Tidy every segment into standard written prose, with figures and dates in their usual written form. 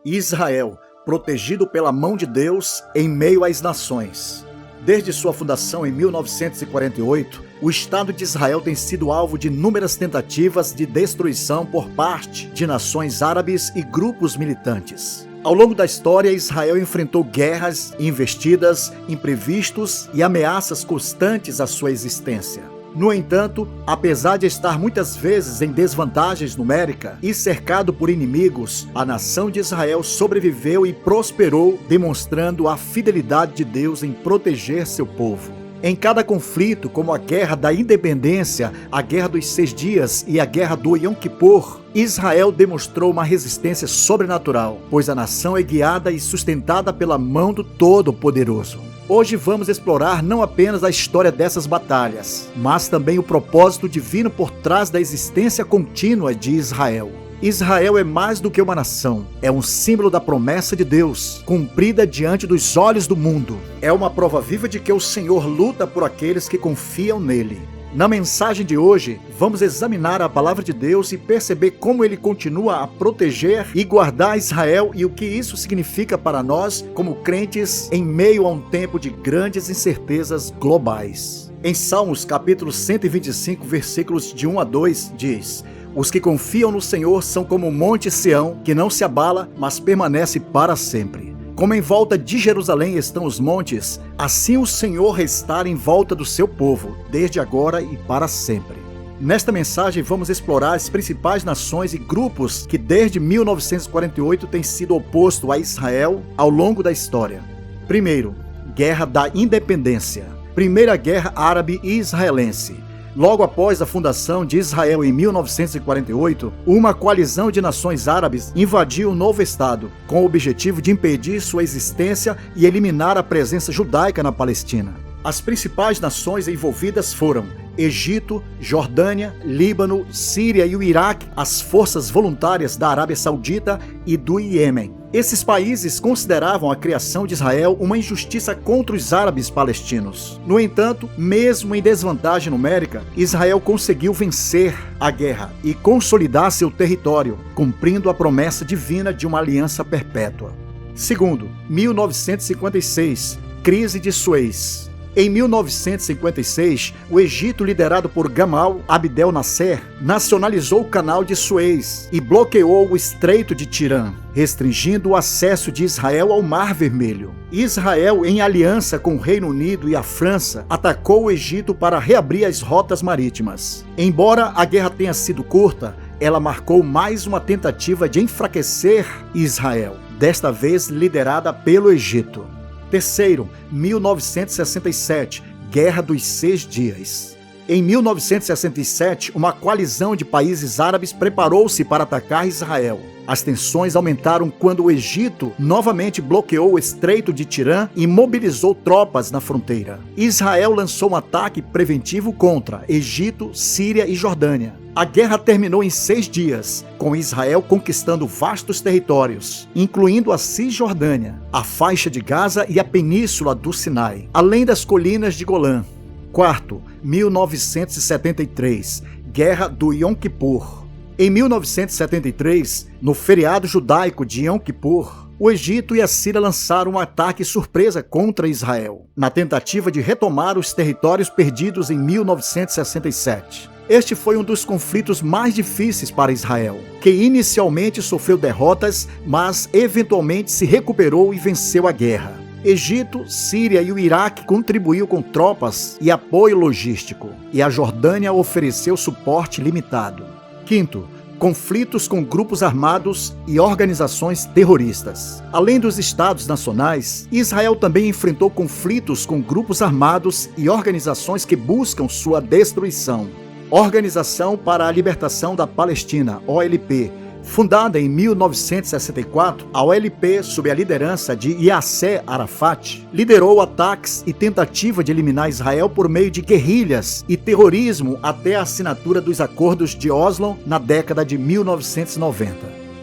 Israel, protegido pela mão de Deus em meio às nações. Desde sua fundação em 1948, o Estado de Israel tem sido alvo de inúmeras tentativas de destruição por parte de nações árabes e grupos militantes. Ao longo da história, Israel enfrentou guerras, investidas, imprevistos e ameaças constantes à sua existência. No entanto, apesar de estar muitas vezes em desvantagens numérica e cercado por inimigos, a nação de Israel sobreviveu e prosperou, demonstrando a fidelidade de Deus em proteger seu povo. Em cada conflito, como a Guerra da Independência, a Guerra dos 6 Dias e a Guerra do Yom Kippur, Israel demonstrou uma resistência sobrenatural, pois a nação é guiada e sustentada pela mão do Todo-Poderoso. Hoje vamos explorar não apenas a história dessas batalhas, mas também o propósito divino por trás da existência contínua de Israel. Israel é mais do que uma nação, é um símbolo da promessa de Deus, cumprida diante dos olhos do mundo. É uma prova viva de que o Senhor luta por aqueles que confiam nele. Na mensagem de hoje, vamos examinar a palavra de Deus e perceber como ele continua a proteger e guardar Israel e o que isso significa para nós como crentes em meio a um tempo de grandes incertezas globais. Em Salmos capítulo 125, versículos de 1 a 2, diz: "Os que confiam no Senhor são como o monte Sião, que não se abala, mas permanece para sempre. Como em volta de Jerusalém estão os montes, assim o Senhor está em volta do seu povo, desde agora e para sempre." Nesta mensagem vamos explorar as principais nações e grupos que desde 1948 têm sido opostos a Israel ao longo da história. Primeiro, Guerra da Independência. Primeira Guerra Árabe e Israelense. Logo após a fundação de Israel em 1948, uma coalizão de nações árabes invadiu o novo estado, com o objetivo de impedir sua existência e eliminar a presença judaica na Palestina. As principais nações envolvidas foram Egito, Jordânia, Líbano, Síria e o Iraque, as forças voluntárias da Arábia Saudita e do Iêmen. Esses países consideravam a criação de Israel uma injustiça contra os árabes palestinos. No entanto, mesmo em desvantagem numérica, Israel conseguiu vencer a guerra e consolidar seu território, cumprindo a promessa divina de uma aliança perpétua. Segundo, 1956, Crise de Suez. Em 1956, o Egito, liderado por Gamal Abdel Nasser, nacionalizou o canal de Suez e bloqueou o Estreito de Tirã, restringindo o acesso de Israel ao Mar Vermelho. Israel, em aliança com o Reino Unido e a França, atacou o Egito para reabrir as rotas marítimas. Embora a guerra tenha sido curta, ela marcou mais uma tentativa de enfraquecer Israel, desta vez liderada pelo Egito. Terceiro, 1967, Guerra dos 6 Dias. Em 1967, uma coalizão de países árabes preparou-se para atacar Israel. As tensões aumentaram quando o Egito novamente bloqueou o Estreito de Tirã e mobilizou tropas na fronteira. Israel lançou um ataque preventivo contra Egito, Síria e Jordânia. A guerra terminou em 6 dias, com Israel conquistando vastos territórios, incluindo a Cisjordânia, a faixa de Gaza e a península do Sinai, além das colinas de Golã. Quarto, 1973, Guerra do Yom Kippur. Em 1973, no feriado judaico de Yom Kippur, o Egito e a Síria lançaram um ataque surpresa contra Israel, na tentativa de retomar os territórios perdidos em 1967. Este foi um dos conflitos mais difíceis para Israel, que inicialmente sofreu derrotas, mas eventualmente se recuperou e venceu a guerra. Egito, Síria e o Iraque contribuíram com tropas e apoio logístico, e a Jordânia ofereceu suporte limitado. Quinto, conflitos com grupos armados e organizações terroristas. Além dos estados nacionais, Israel também enfrentou conflitos com grupos armados e organizações que buscam sua destruição. Organização para a Libertação da Palestina, OLP. Fundada em 1964, a OLP, sob a liderança de Yasser Arafat, liderou ataques e tentativa de eliminar Israel por meio de guerrilhas e terrorismo até a assinatura dos acordos de Oslo na década de 1990.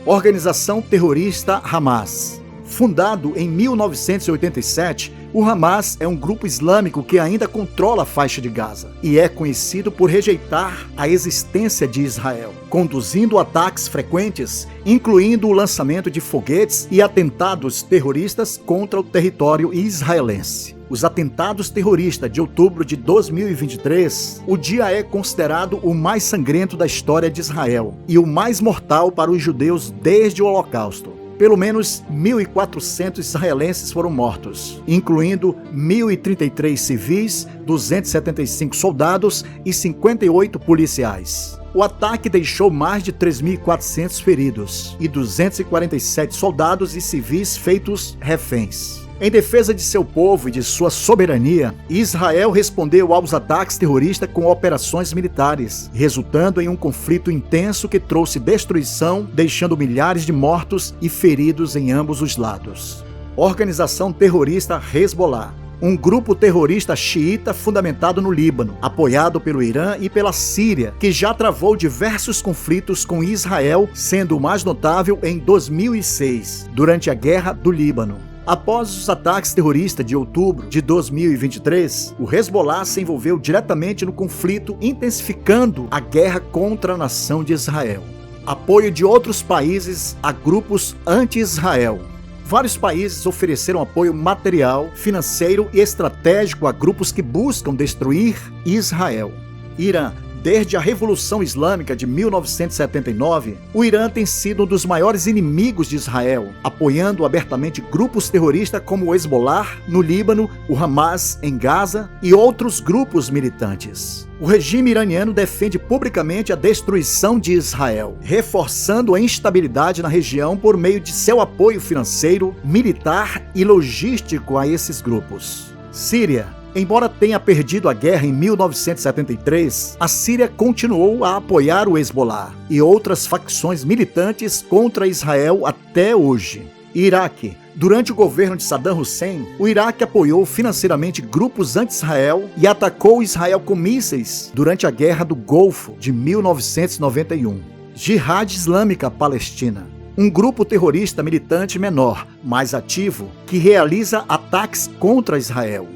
Organização terrorista Hamas. Fundado em 1987, O Hamas é um grupo islâmico que ainda controla a faixa de Gaza e é conhecido por rejeitar a existência de Israel, conduzindo ataques frequentes, incluindo o lançamento de foguetes e atentados terroristas contra o território israelense. Os atentados terroristas de outubro de 2023, o dia é considerado o mais sangrento da história de Israel e o mais mortal para os judeus desde o Holocausto. Pelo menos 1.400 israelenses foram mortos, incluindo 1.033 civis, 275 soldados e 58 policiais. O ataque deixou mais de 3.400 feridos e 247 soldados e civis feitos reféns. Em defesa de seu povo e de sua soberania, Israel respondeu aos ataques terroristas com operações militares, resultando em um conflito intenso que trouxe destruição, deixando milhares de mortos e feridos em ambos os lados. Organização terrorista Hezbollah, um grupo terrorista xiita fundamentado no Líbano, apoiado pelo Irã e pela Síria, que já travou diversos conflitos com Israel, sendo o mais notável em 2006, durante a Guerra do Líbano. Após os ataques terroristas de outubro de 2023, o Hezbollah se envolveu diretamente no conflito, intensificando a guerra contra a nação de Israel. Apoio de outros países a grupos anti-Israel. Vários países ofereceram apoio material, financeiro e estratégico a grupos que buscam destruir Israel. Irã. Desde a Revolução Islâmica de 1979, o Irã tem sido um dos maiores inimigos de Israel, apoiando abertamente grupos terroristas como o Hezbollah no Líbano, o Hamas em Gaza e outros grupos militantes. O regime iraniano defende publicamente a destruição de Israel, reforçando a instabilidade na região por meio de seu apoio financeiro, militar e logístico a esses grupos. Síria. Embora tenha perdido a guerra em 1973, a Síria continuou a apoiar o Hezbollah e outras facções militantes contra Israel até hoje. Iraque. Durante o governo de Saddam Hussein, o Iraque apoiou financeiramente grupos anti-Israel e atacou Israel com mísseis durante a Guerra do Golfo de 1991. Jihad Islâmica Palestina. Um grupo terrorista militante menor, mais ativo, que realiza ataques contra Israel.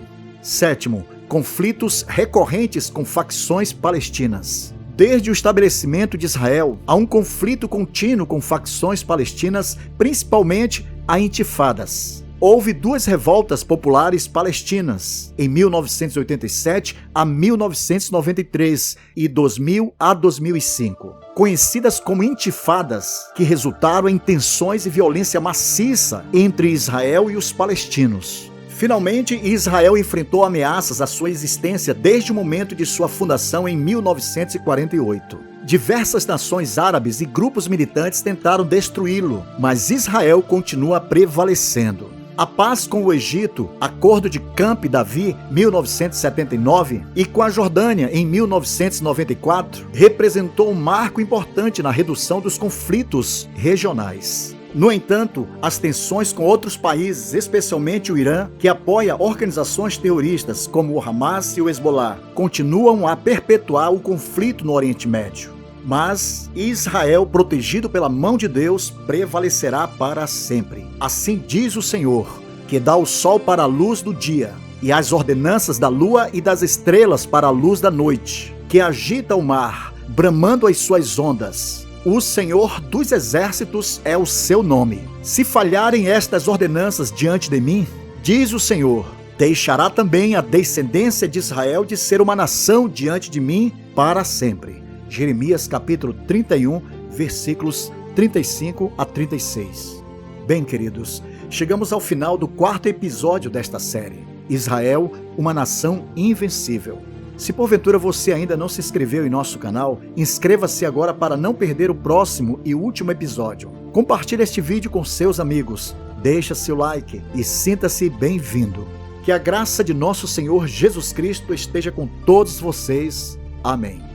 7º, conflitos recorrentes com facções palestinas. Desde o estabelecimento de Israel, há um conflito contínuo com facções palestinas, principalmente a intifadas. Houve 2 revoltas populares palestinas, em 1987 a 1993 e 2000 a 2005, conhecidas como intifadas, que resultaram em tensões e violência maciça entre Israel e os palestinos. Finalmente, Israel enfrentou ameaças à sua existência desde o momento de sua fundação em 1948. Diversas nações árabes e grupos militantes tentaram destruí-lo, mas Israel continua prevalecendo. A paz com o Egito, Acordo de Camp David, 1979, e com a Jordânia, em 1994, representou um marco importante na redução dos conflitos regionais. No entanto, as tensões com outros países, especialmente o Irã, que apoia organizações terroristas como o Hamas e o Hezbollah, continuam a perpetuar o conflito no Oriente Médio. Mas Israel, protegido pela mão de Deus, prevalecerá para sempre. Assim diz o Senhor, que dá o sol para a luz do dia, e as ordenanças da lua e das estrelas para a luz da noite, que agita o mar, bramando as suas ondas. O Senhor dos Exércitos é o seu nome. Se falharem estas ordenanças diante de mim, diz o Senhor, deixará também a descendência de Israel de ser uma nação diante de mim para sempre. Jeremias capítulo 31, versículos 35 a 36. Bem, queridos, chegamos ao final do 4º episódio desta série. Israel, uma nação invencível. Se porventura você ainda não se inscreveu em nosso canal, inscreva-se agora para não perder o próximo e último episódio. Compartilhe este vídeo com seus amigos, deixa seu like e sinta-se bem-vindo. Que a graça de nosso Senhor Jesus Cristo esteja com todos vocês. Amém.